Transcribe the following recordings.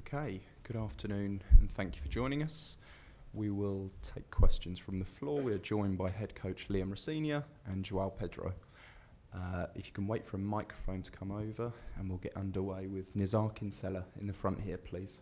Okay, good afternoon and thank you for joining us. We will take questions from the floor. We are joined by head coach Liam Rosenior and João Pedro. If you can wait for a microphone to come over, and we'll get underway with Nizar Kinsella in the front here, please.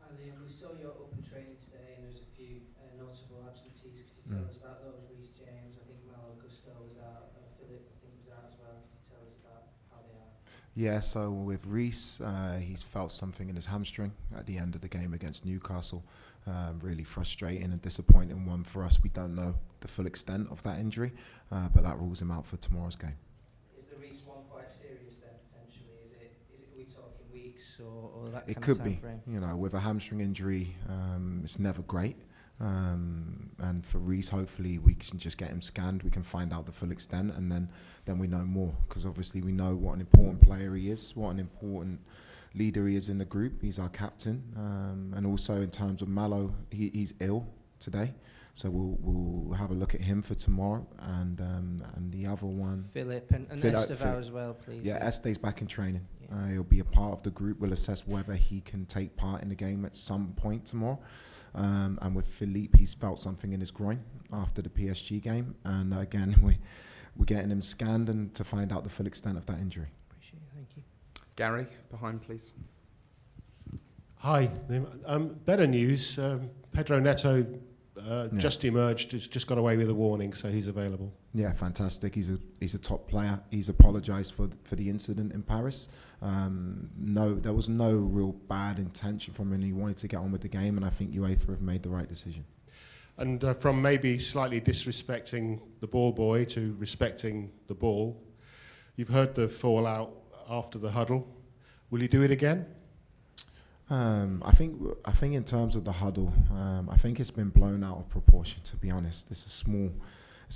Hi Liam, we saw your open training today and there's a few notable absentees. Could you tell us about those? Reece James, I think Malo Gusto was out, Philip I think was out as well. Could you tell us about how they are? Yeah, so with Reece, he's felt something in his hamstring at the end of the game against Newcastle. Really frustrating and disappointing one for us. We don't know the full extent of that injury, but that rules him out for tomorrow's game. Is the Reece one quite serious then potentially? Is it we talking weeks or that It kind could of be, time frame? you know, with a hamstring injury, it's never great. And for Reece, hopefully we can just get him scanned. We can find out the full extent, and then we know more. Because obviously we know what an important player he is, what an important leader he is in the group. He's our captain, and also in terms of Malo, he's ill today, so we'll have a look at him for tomorrow. And the other one, Philip and Estevao as well, please. Yeah, Este's back in training. Yeah. He'll be a part of the group. We'll assess whether he can take part in the game at some point tomorrow. And with Philippe, he's felt something in his groin after the PSG game. And again, we're getting him scanned and to find out the full extent of that injury. Appreciate it, thank you. Gary, behind please. Hi. Better news. Pedro Neto just emerged. He's just got away with a warning, so he's available. Yeah, fantastic. He's a top player. He's apologised for the incident in Paris. There was no real bad intention from him. He wanted to get on with the game, and I think UEFA have made the right decision. And from maybe slightly disrespecting the ball boy to respecting the ball, you've heard the fallout after the huddle. Will you do it again? I think in terms of the huddle, I think it's been blown out of proportion. To be honest, it's a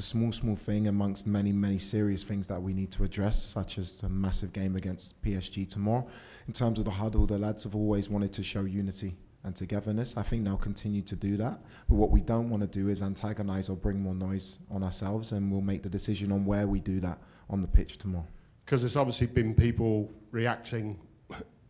small thing amongst many serious things that we need to address, such as the massive game against PSG tomorrow. In terms of the huddle, the lads have always wanted to show unity and togetherness. I think they'll continue to do that. But what we don't want to do is antagonise or bring more noise on ourselves, and we'll make the decision on where we do that on the pitch tomorrow. Because there's obviously been people reacting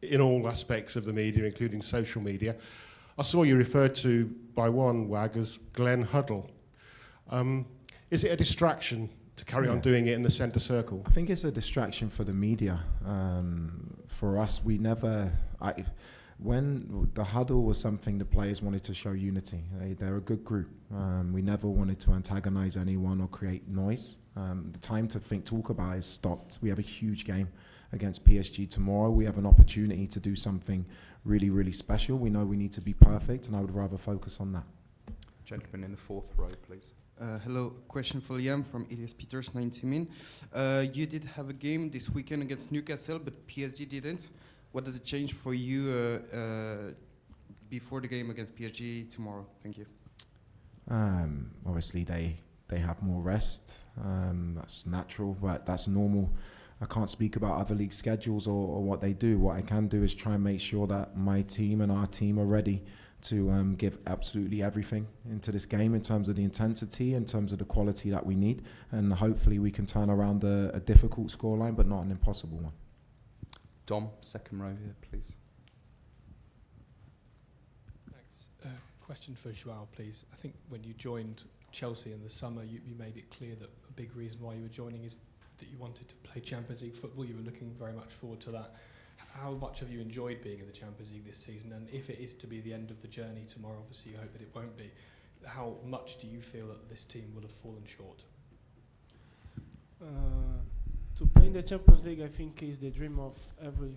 in all aspects of the media, including social media. I saw you referred to by one wag as Glenn Huddle. Is it a distraction to carry on doing it in the centre circle? I think it's a distraction for the media. For us, when the huddle was something the players wanted to show unity. They're a good group. We never wanted to antagonise anyone or create noise. The time to talk about is stopped. We have a huge game against PSG tomorrow. We have an opportunity to do something really special. We know we need to be perfect, and I would rather focus on that. Gentleman in the fourth row, please. Hello, question for Liam from Elias Peters, 90 Min. You did have a game this weekend against Newcastle, but PSG didn't. What does it change for you before the game against PSG tomorrow? Thank you. Obviously, they have more rest. That's natural, but that's normal. I can't speak about other league schedules or what they do. What I can do is try and make sure that my team and our team are ready to give absolutely everything into this game in terms of the intensity, in terms of the quality that we need, and hopefully we can turn around a difficult scoreline, but not an impossible one. Dom, second row here, please. Thanks. Question for João, please. I think when you joined Chelsea in the summer, you made it clear that a big reason why you were joining is that you wanted to play Champions League football. You were looking very much forward to that. How much have you enjoyed being in the Champions League this season? And if it is to be the end of the journey tomorrow, obviously you hope that it won't be, how much do you feel that this team will have fallen short? To play in the Champions League, I think, is the dream of every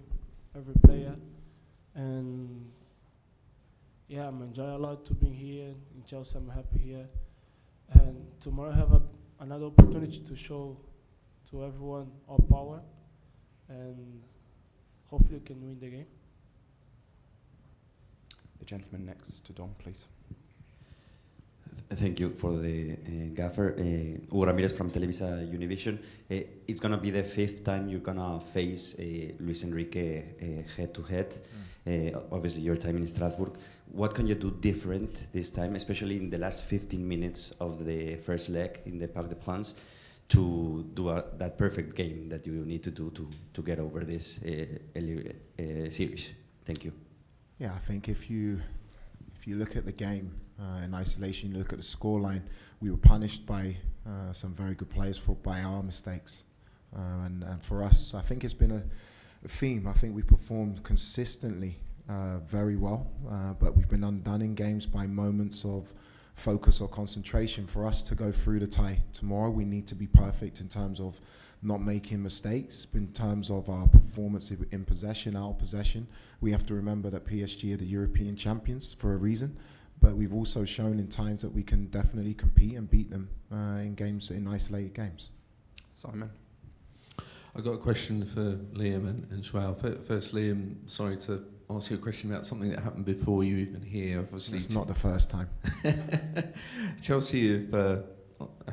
player. And yeah, I'm enjoying a lot to be here in Chelsea. I'm happy here. And tomorrow I have another opportunity to show to everyone our power, and hopefully we can win the game. The gentleman next to Dom, please. Thank you for the gaffer. Hugo Ramirez from Televisa Univision. It's going to be the fifth time you're going to face Luis Enrique head-to-head. Obviously, your time in Strasbourg. What can you do different this time, especially in the last 15 minutes of the first leg in the Parc des Princes, to do that perfect game that you need to do to get over this series? Thank you. Yeah, I think if you look at the game in isolation, you look at the scoreline, we were punished by some very good players by our mistakes. And for us, I think it's been a theme. I think we performed consistently very well, but we've been undone in games by moments of focus or concentration. For us to go through the tie tomorrow, we need to be perfect in terms of not making mistakes, in terms of our performance in possession, our possession. We have to remember that PSG are the European champions for a reason, but we've also shown in times that we can definitely compete and beat them in games, in isolated games. Simon? I've got a question for Liam and Joao. First, Liam, sorry to ask you a question about something that happened before you even here. Obviously, it's not the first time. Chelsea have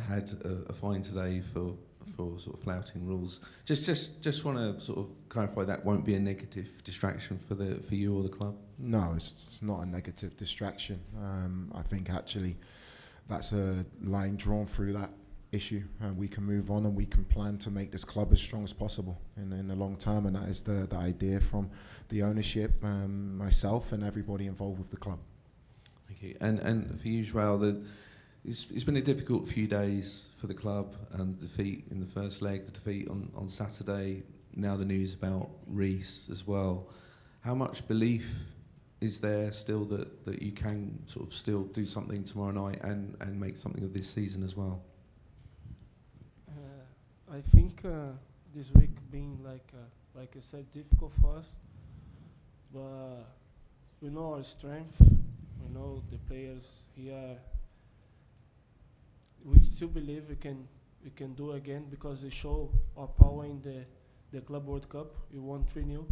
had a fine today for sort of flouting rules. Just want to sort of clarify that won't be a negative distraction for you or the club. No, it's not a negative distraction. I think actually that's a line drawn through that issue, and we can move on and we can plan to make this club as strong as possible in the long term, and that is the idea from the ownership, myself and everybody involved with the club. Thank you. And for you, Joao, it's been a difficult few days for the club. Defeat in the first leg, the defeat on Saturday, now the news about Reece as well. How much belief is there still that you can sort of still do something tomorrow night and make something of this season as well? I think this week being like I said, difficult for us, but we know our strength. We know the players here. We still believe we can do again because we show our power in the Club World Cup. We won 3-0,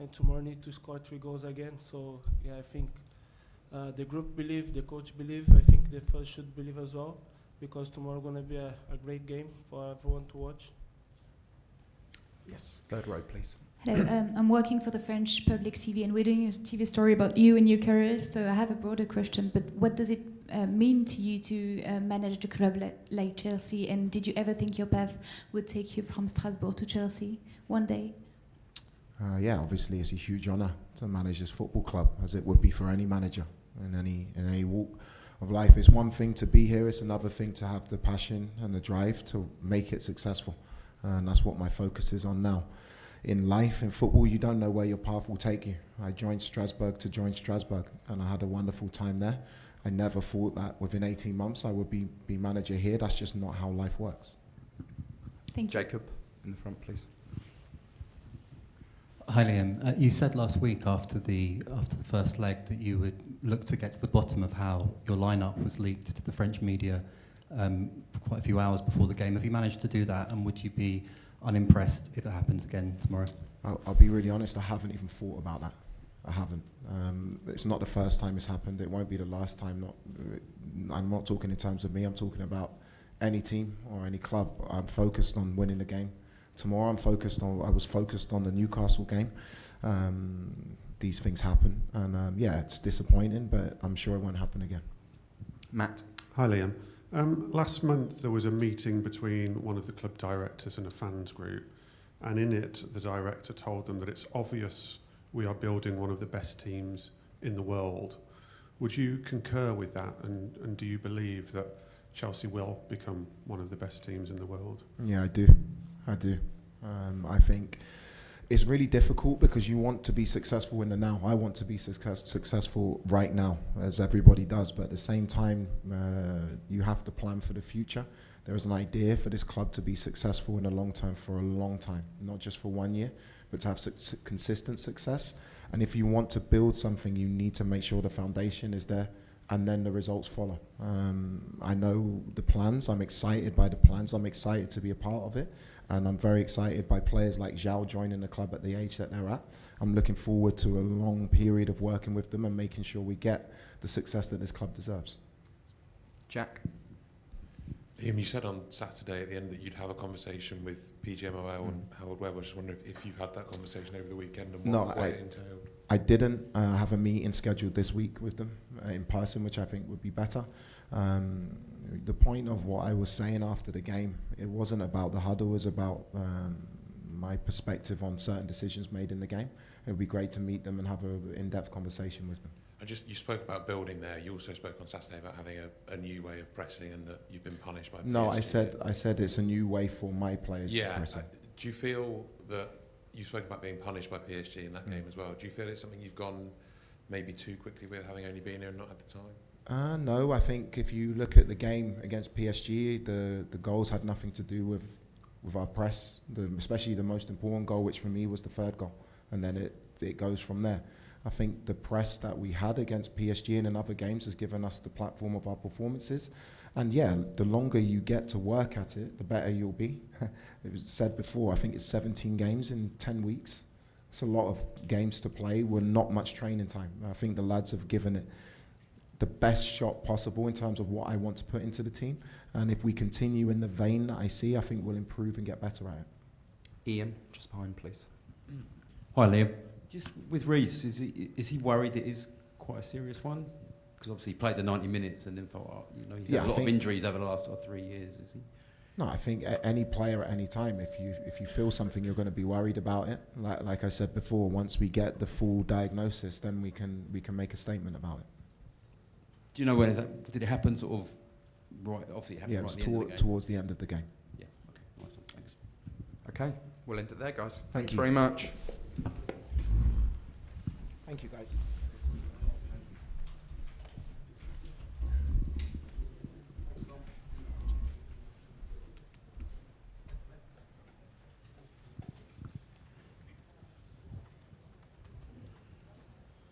and tomorrow need to score 3 goals again. So yeah, I think the group believe, the coach believe. I think the fans should believe as well, because tomorrow gonna be a great game for everyone to watch. Yes, third row, please. Hello, I'm working for the French public TV, and we're doing a TV story about you and your career. So I have a broader question, but what does it mean to you to manage a club like Chelsea? And did you ever think your path would take you from Strasbourg to Chelsea one day? Yeah, obviously it's a huge honour to manage this football club, as it would be for any manager in any walk of life. It's one thing to be here, it's another thing to have the passion and the drive to make it successful. And that's what my focus is on now. In life, in football, you don't know where your path will take you. I joined Strasbourg to join Strasbourg, and I had a wonderful time there. I never thought that within 18 months I would be manager here. That's just not how life works. Thank you. Jacob, in the front, please. Hi Liam, you said last week after the first leg that you would look to get to the bottom of how your lineup was leaked to the French media quite a few hours before the game. Have you managed to do that, and would you be unimpressed if it happens again tomorrow? I'll be really honest, I haven't even thought about that. I haven't. It's not the first time it's happened. It won't be the last time. I'm not talking in terms of me. I'm talking about any team or any club. I'm focused on winning the game. Tomorrow I was focused on the Newcastle game. These things happen, and yeah, it's disappointing, but I'm sure it won't happen again. Matt. Hi Liam. Last month there was a meeting between one of the club directors and a fans group, and in it the director told them that it's obvious we are building one of the best teams in the world. Would you concur with that, and do you believe that Chelsea will become one of the best teams in the world? Yeah, I do. I think it's really difficult because you want to be successful in the now. I want to be successful right now, as everybody does, but at the same time, you have to plan for the future. There is an idea for this club to be successful in the long term for a long time, not just for 1 year, but to have consistent success. And if you want to build something, you need to make sure the foundation is there, and then the results follow. I know the plans. I'm excited by the plans. I'm excited to be a part of it. And I'm very excited by players like Joao joining the club at the age that they're at. I'm looking forward to a long period of working with them and making sure we get the success that this club deserves. Jack. Liam, you said on Saturday at the end that you'd have a conversation with PGMOL and Howard Webb. I just wonder if you've had that conversation over the weekend and what it entailed. I didn't have a meeting scheduled this week with them in person, which I think would be better. The point of what I was saying after the game, it wasn't about the huddle, it was about my perspective on certain decisions made in the game. It would be great to meet them and have an in-depth conversation with them. You spoke about building there. You also spoke on Saturday about having a new way of pressing and that you've been punished by PSG. No, I said it's a new way for my players to press. Do you feel that you spoke about being punished by PSG in that game as well? Do you feel it's something you've gone maybe too quickly with, having only been here and not had the time? No, I think if you look at the game against PSG, the goals had nothing to do with our press, especially the most important goal, which for me was the third goal, and then it goes from there. I think the press that we had against PSG and in other games has given us the platform of our performances. And yeah, the longer you get to work at it, the better you'll be. It was said before, I think it's 17 games in 10 weeks. It's a lot of games to play with not much training time. I think the lads have given it the best shot possible in terms of what I want to put into the team. And if we continue in the vein that I see, I think we'll improve and get better at it. Ian, just behind, please. Hi, Liam. Just with Reece, is he worried it is quite a serious one? Because obviously he played the 90 minutes and then thought, he's had a lot of injuries over the last 3 years, is he? No, I think any player at any time, if you feel something, you're going to be worried about it. Like I said before, once we get the full diagnosis, then we can make a statement about it. Do you know when did it happen? Sort of right. Obviously, it happened it was right at the end of the game. Towards the end of the game. Yeah. Okay. Nice one. Thanks. Okay, we'll end it there, guys. Thank you very much. Thank you, guys.